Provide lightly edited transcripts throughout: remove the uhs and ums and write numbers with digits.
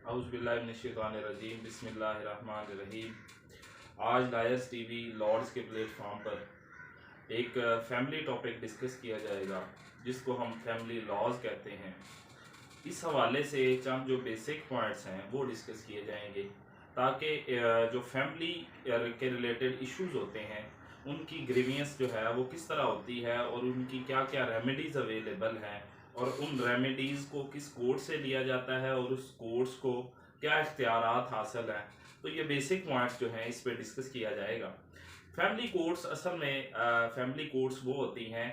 औज़ुबिल्लाहिमिनश्शैतानिर्रजीम बिस्मिल्लाहिर्रहमानिर्रहीम। आज lawyers TV Lord's के प्लेटफॉर्म पर एक फैमिली टॉपिक डिस्कस किया जाएगा जिसको हम फैमिली लॉज कहते हैं। इस हवाले से चंद जो बेसिक पॉइंट्स हैं वो डिस्कस किए जाएंगे ताकि जो फैमिली के रिलेटेड इश्यूज होते हैं उनकी ग्रीवियंस जो है वो किस तरह होती है और उनकी क्या क्या रेमेडीज़ अवेलेबल हैं और उन रेमेडीज़ को किस कोर्ट से लिया जाता है और उस कोर्ट्स को क्या इख्तियारात हासिल हैं। तो ये बेसिक पॉइंट्स जो हैं इस पर डिस्कस किया जाएगा। फैमिली कोर्ट्स असल में फैमिली कोर्ट्स वो होती हैं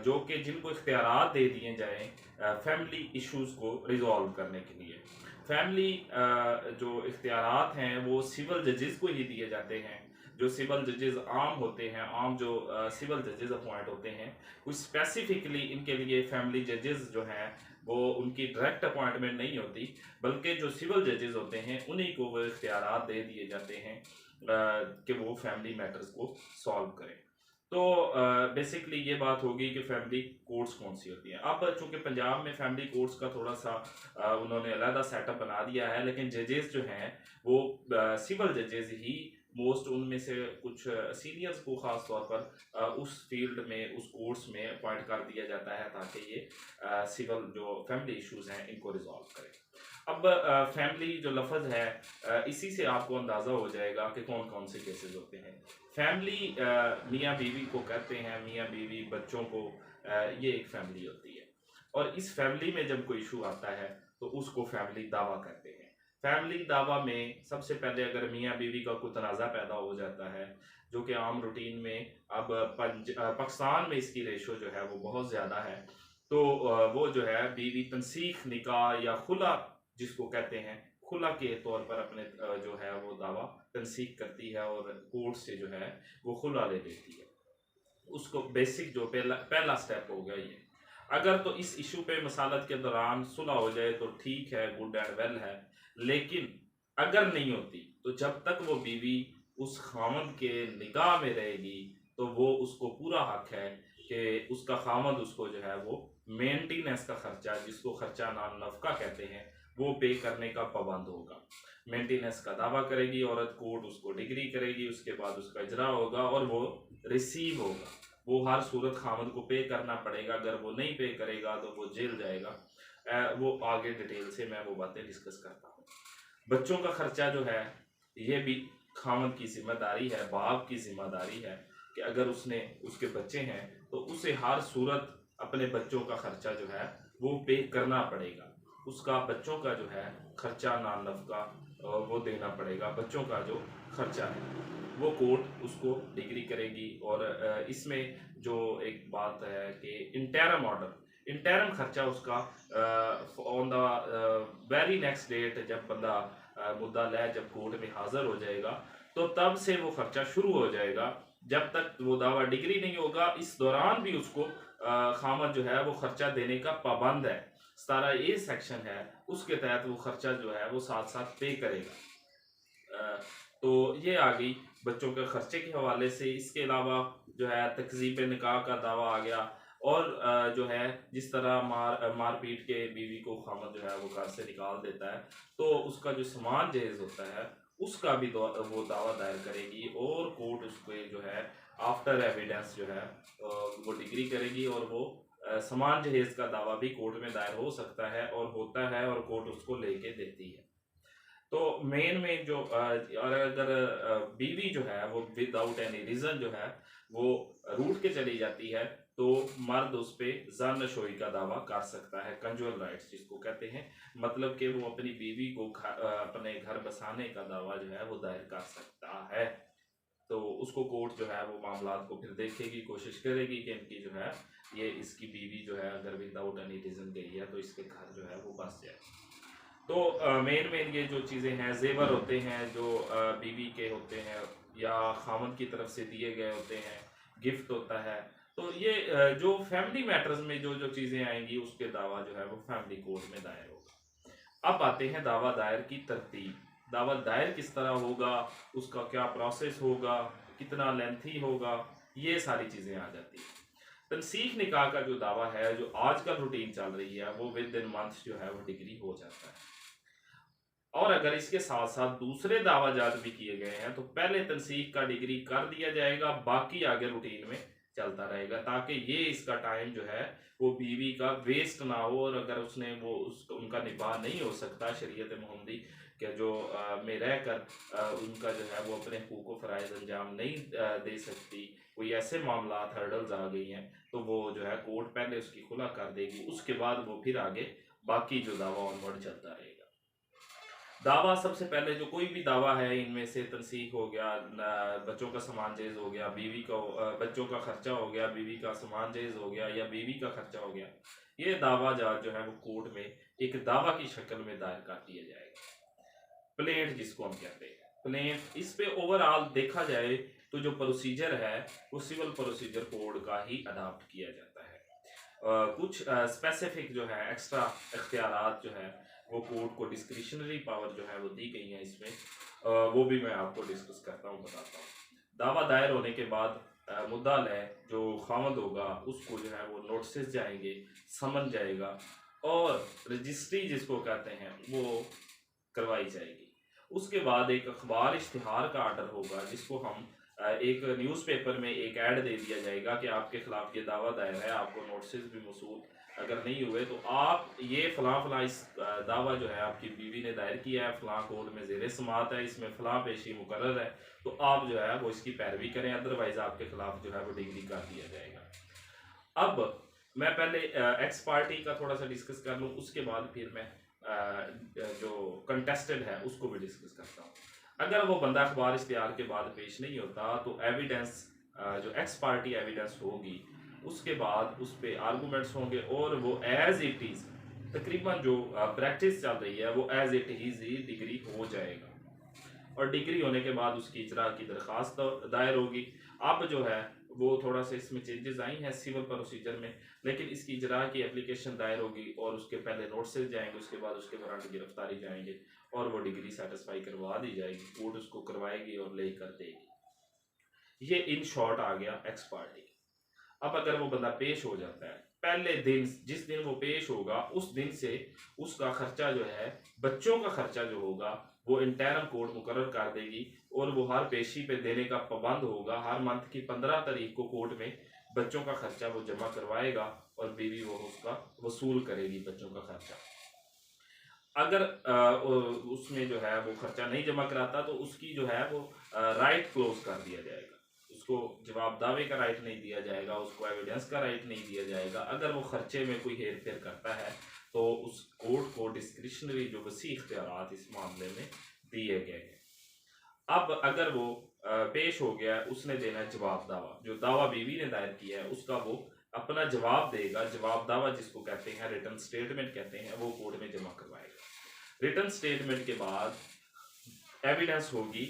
जो कि जिनको इख्तियारात दे दिए जाएँ फैमिली इश्यूज़ को रिजॉल्व करने के लिए। फैमिली जो इख्तियारात हैं वो सिविल जजेस को ही दिए जाते हैं। जो सिविल जजेस आम होते हैं, आम जो सिविल जजेस अपॉइंट होते हैं, कुछ स्पेसिफिकली इनके लिए फैमिली जजेस जो हैं वो उनकी डायरेक्ट अपॉइंटमेंट नहीं होती, बल्कि जो सिविल जजेस होते हैं उन्हीं को वो इख्तियारात दे दिए जाते हैं कि वो फैमिली मैटर्स को सॉल्व करें। तो बेसिकली ये बात होगी कि फैमिली कोर्ट्स कौन सी होती हैं। अब चूँकि पंजाब में फैमिली कोर्ट्स का थोड़ा सा उन्होंने अलग सेटअप बना दिया है, लेकिन जजेस जो हैं वो सिविल जजेस ही मोस्ट उनमें से कुछ सीनियर्स को ख़ास तौर पर उस फील्ड में उस कोर्ट्स में अपॉइंट कर दिया जाता है ताकि ये सिविल जो फैमिली इश्यूज़ हैं इनको रिजॉल्व करें। अब फैमिली जो लफ्ज़ है इसी से आपको अंदाज़ा हो जाएगा कि कौन कौन से केसेस होते हैं। फैमिली मियाँ बीवी को कहते हैं, मियाँ बीवी बच्चों को, ये एक फैमिली होती है। और इस फैमिली में जब कोई इशू आता है तो उसको फैमिली दावा कहते हैं। फैमिली दावा में सबसे पहले अगर मियाँ बीवी का कोई तनाज़ा पैदा हो जाता है, जो कि आम रूटीन में अब पाकिस्तान में इसकी रेशो जो है वो बहुत ज़्यादा है, तो वो जो है बीवी तनसीख निकाह या खुला जिसको कहते हैं, खुला के तौर पर अपने जो है वो दावा तनसीख करती है और कोर्ट से जो है वो खुला ले लेती है। उसको बेसिक जो पहला स्टेप हो गया ये। अगर तो इस इशू पे मसालत के दौरान सुलह हो जाए तो ठीक है, गुड एंड वेल है, लेकिन अगर नहीं होती तो जब तक वो बीवी उस खामद के निगाह में रहेगी तो वो उसको पूरा हक है कि उसका खामद उसको जो है वो मेंटेनेंस का खर्चा, जिसको खर्चा नाम नफका कहते हैं, वो पे करने का पाबंद होगा। मेंटेनेंस का दावा करेगी औरत, कोर्ट उसको डिग्री करेगी, उसके बाद उसका इजरा होगा और वो रिसीव होगा। वो हर सूरत खामद को पे करना पड़ेगा, अगर वो नहीं पे करेगा तो वो जेल जाएगा। वो आगे डिटेल से मैं वो बातें डिस्कस करता हूँ। बच्चों का खर्चा जो है ये भी खामद की जिम्मेदारी है, बाप की जिम्मेदारी है कि अगर उसने उसके बच्चे हैं तो उसे हर सूरत अपने बच्चों का खर्चा जो है वो पे करना पड़ेगा। उसका बच्चों का जो है खर्चा नाम नफका वो देना पड़ेगा। बच्चों का जो खर्चा है वो कोर्ट उसको डिग्री करेगी। और इसमें जो एक बात है कि इंटरम ऑर्डर, इंटरम खर्चा उसका on the very next date जब बंदा मुद्दा ले जब कोर्ट में हाजिर हो जाएगा तो तब से वो खर्चा शुरू हो जाएगा। जब तक वो दावा डिग्री नहीं होगा इस दौरान भी उसको खामद जो है वो खर्चा देने का पाबंद है। 17A सेक्शन है, उसके तहत वो खर्चा जो है वो साथ साथ पे करेगा। तो ये आ गई बच्चों के खर्चे के हवाले से। इसके अलावा जो है तकजीब निकाह का दावा आ गया और जो है जिस तरह मार पीट के बीवी को खामद जो है वो घर से निकाल देता है तो उसका जो सामान जहेज होता है उसका भी वो दावा दायर करेगी और कोर्ट उसको जो है आफ्टर एविडेंस जो है वो डिग्री करेगी और वो सामान जहेज का दावा भी कोर्ट में दायर हो सकता है और होता है और कोर्ट उसको लेके देती है। तो मेन में जो और अगर बीवी जो है वो विदाउट एनी रीज़न जो है वो रूठ के चली जाती है तो मर्द उस पर ज़ानशोई का दावा कर सकता है, कंजुअल राइट्स जिसको कहते हैं, मतलब कि वो अपनी बीवी को अपने घर बसाने का दावा जो है वो दायर कर सकता है। तो उसको कोर्ट जो है वो मामलात को फिर देखेगी, कोशिश करेगी कि इनकी जो है ये इसकी बीवी जो है अगर विदाउट एनी रीज़न गई है तो इसके घर जो है वो बस जाए। तो मेन ये जो चीज़ें हैं, जेवर होते हैं जो बीवी के होते हैं या खामद की तरफ से दिए गए होते हैं, गिफ्ट होता है। तो ये जो फैमिली मैटर्स में जो जो चीज़ें आएंगी उसके दावा जो है वो फैमिली कोर्ट में दायर होगा। अब आते हैं दावा दायर की तरतीब। दावा दायर किस तरह होगा, उसका क्या प्रोसेस होगा, कितना लेंथी होगा, ये सारी चीज़ें आ जाती हैं। तनसीख निकाह का जो दावा है जो आजकल रूटीन चल रही है वो विद इन मंथ जो है वो डिग्री हो जाता है। और अगर इसके साथ साथ दूसरे दावाजात भी किए गए हैं तो पहले तनसीख का डिग्री कर दिया जाएगा, बाकी आगे रूटीन में चलता रहेगा, ताकि ये इसका टाइम जो है वो बीवी का वेस्ट ना हो। और अगर उसने वो उनका निबाह नहीं हो सकता शरीयत मोहम्मदी के जो में रहकर उनका जो है वो अपने हुकूक व फ़राइज़ अंजाम नहीं दे सकती, कोई ऐसे मामला हर्डल्स आ गई हैं, तो वो जो है कोर्ट पहले उसकी खुला कर देगी, उसके बाद वो फिर आगे बाकी जो दावा ऑनवर्ड चलता रहेगा। दावा सबसे पहले जो कोई भी दावा है इनमें से तनसीख हो गया, बच्चों का सामान जेज हो गया, बीवी का बच्चों का खर्चा हो गया, बीवी का सामान जेज हो गया या बीवी का खर्चा हो गया, ये दावा जो है वो कोर्ट में एक दावा की शक्ल में दायर कर दिया जाएगा। प्लेंट जिसको हम कहते हैं, प्लेंट, इस पे ओवरऑल देखा जाए तो जो प्रोसीजर है वो सिविल प्रोसीजर कोड का ही अडॉप्ट किया जाता है। कुछ स्पेसिफिक जो है एक्स्ट्रा इख्तियारात जो है वो कोर्ट को डिस्क्रिशनरी पावर जो है वो दी गई है इसमें, वो भी मैं आपको डिस्कस करता हूँ, बताता हूँ। दावा दायर होने के बाद मुद्दा लय जो खामद होगा उसको जो है वो नोटिस जाएंगे, समन जाएगा और रजिस्ट्री जिसको कहते हैं वो करवाई जाएगी। उसके बाद एक अखबार इश्तिहार का आर्डर होगा जिसको हम एक न्यूज़पेपर में एक ऐड दे दिया जाएगा कि आपके खिलाफ ये दावा दायर है, आपको नोटिस भी मौसूल अगर नहीं हुए तो आप ये फ़लाँ फ़लाँ इस दावा जो है आपकी बीवी ने दायर किया है, फ़लाँ कोर्ट में ज़ेर समाअत है, इसमें फ़लाँ पेशी मुकर्रर है, तो आप जो है वो इसकी पैरवी करें, अदरवाइज़ आपके खिलाफ जो है वो डिग्री कर दिया जाएगा। अब मैं पहले एक्स पार्टी का थोड़ा सा डिस्कस कर लूँ, उसके बाद फिर मैं जो कंटेस्टेड है उसको भी डिस्कस करता हूँ। अगर वो बंदा अखबार इश्तिहार के बाद पेश नहीं होता तो एविडेंस जो एक्स पार्टी एविडेंस होगी उसके बाद उस पर आर्गूमेंट्स होंगे और वो एज इट इज़ तकरीबन जो प्रैक्टिस चल रही है वो एज इट इज़ ही डिग्री हो जाएगा, और डिग्री होने के बाद उसकी इजरा की दरख्वास्त दायर होगी। अब जो है वो थोड़ा सा इसमें चेंजेस आई हैं सिविल प्रोसीजर में, लेकिन इसकी इजरा की एप्लीकेशन दायर होगी और उसके पहले नोटिस जाएंगे, उसके बाद उसके वारंट गिरफ्तारी जाएंगे और वो डिग्री सेटिस्फाई करवा दी जाएगी, कोर्ट उसको करवाएगी और ले कर देगी। ये इन शॉर्ट आ गया एक्स पार्टी। अब अगर वो बंदा पेश हो जाता है, पहले दिन जिस दिन वो पेश होगा उस दिन से उसका खर्चा जो है, बच्चों का खर्चा जो होगा वो इंटरम कोर्ट मुकर्रर कर देगी और वो हर पेशी पे देने का पाबंद होगा। हर मंथ की 15 तारीख को कोर्ट में बच्चों का खर्चा वो जमा करवाएगा और बीवी वो उसका वसूल करेगी बच्चों का खर्चा। अगर उसमें जो है वो खर्चा नहीं जमा कराता तो उसकी जो है वो राइट क्लोज कर दिया जाएगा, उसको जवाब दावे का राइट नहीं दिया जाएगा, उसको एविडेंस का राइट नहीं दिया जाएगा। अगर वो खर्चे में कोई हेर फेर करता है तो उस कोर्ट को डिस्क्रिशनरी जो वसी इख्तियारात इस मामले में दिए गए हैं। अब अगर वो पेश हो गया, उसने देना है जवाब दावा, जो दावा बीवी ने दायर किया है उसका वो अपना जवाब देगा। जवाब दावा जिसको कहते हैं, रिटर्न स्टेटमेंट कहते हैं, वो कोर्ट में जमा करवाएगा। रिटर्न स्टेटमेंट के बाद एविडेंस होगी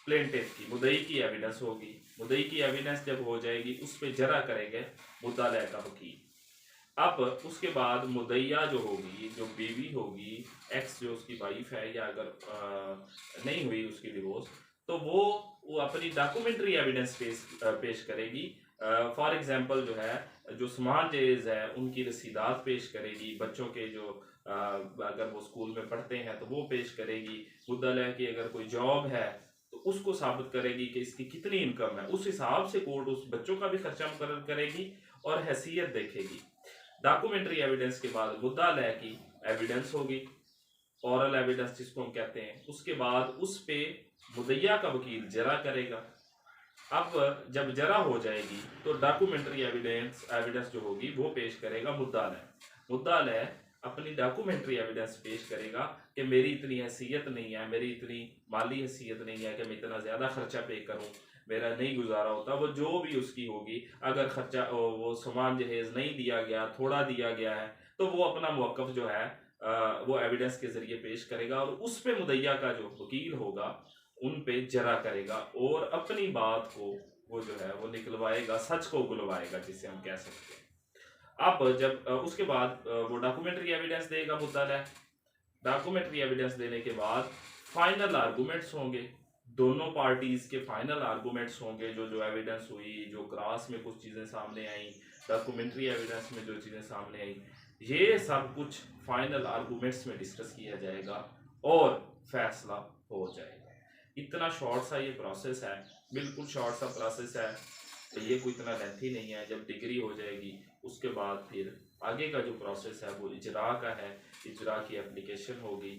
प्लेंटिफ की, मुद्दई की एविडेंस होगी। मुद्दई की एविडेंस जब हो जाएगी उस पर जरा करेंगे मुद्दा लय का वकील। अब उसके बाद मुद्दइया जो होगी, जो बीवी होगी, एक्स जो उसकी वाइफ है, या अगर नहीं हुई उसकी डिवोर्स, तो वो अपनी डॉक्यूमेंट्री एविडेंस पेश करेगी। फॉर एग्जांपल जो है जो सामान जेज है उनकी रसीदात पेश करेगी, बच्चों के जो अगर वो स्कूल में पढ़ते हैं तो वो पेश करेगी। मुद्दा लय की अगर कोई जॉब है तो उसको साबित करेगी कि इसकी कितनी इनकम है, उस हिसाब से कोर्ट उस बच्चों का भी खर्चा मुकर्रर करेगी और हैसियत देखेगी। डॉक्यूमेंट्री एविडेंस के बाद मुद्दा लय की एविडेंस होगी, ओरल एविडेंस जिसको हम कहते हैं। उसके बाद उस पे मुद्दइया का वकील जरा करेगा। अब जब जरा हो जाएगी तो डॉक्यूमेंट्री एविडेंस जो होगी वो पेश करेगा मुद्दा लय। मुद्दा लय अपनी डॉक्यूमेंट्री एविडेंस पेश करेगा कि मेरी इतनी हैसियत नहीं है, मेरी इतनी माली हैसियत नहीं है कि मैं इतना ज़्यादा खर्चा पे करूं, मेरा नहीं गुजारा होता। वो जो भी उसकी होगी, अगर खर्चा वो सामान जहेज नहीं दिया गया, थोड़ा दिया गया है, तो वो अपना मौक़िफ़ जो है वो एविडेंस के ज़रिए पेश करेगा और उस पे मुद्दइया का जो वकील होगा उन पे जरा करेगा और अपनी बात को वो जो है वो निकलवाएगा, सच को उगलवाएगा जिसे हम कह सकते हैं। अब जब उसके बाद वो डॉक्यूमेंट्री एविडेंस देगा मुद्दा लय। डॉक्यूमेंट्री एविडेंस देने के बाद फाइनल आर्गूमेंट्स होंगे, दोनों पार्टीज के फाइनल आर्गूमेंट्स होंगे। जो एविडेंस हुई, जो क्रॉस में कुछ चीज़ें सामने आई, डॉक्यूमेंट्री एविडेंस में जो चीज़ें सामने आई, ये सब कुछ फाइनल आर्गूमेंट्स में डिस्कस किया जाएगा और फैसला हो जाएगा। इतना शॉर्ट सा ये प्रोसेस है, बिल्कुल शॉर्ट सा प्रोसेस है, तो ये कोई इतना लेंथी नहीं है। जब डिग्री हो जाएगी उसके बाद फिर आगे का जो प्रोसेस है वो इजरा का है, इजरा की एप्लीकेशन होगी,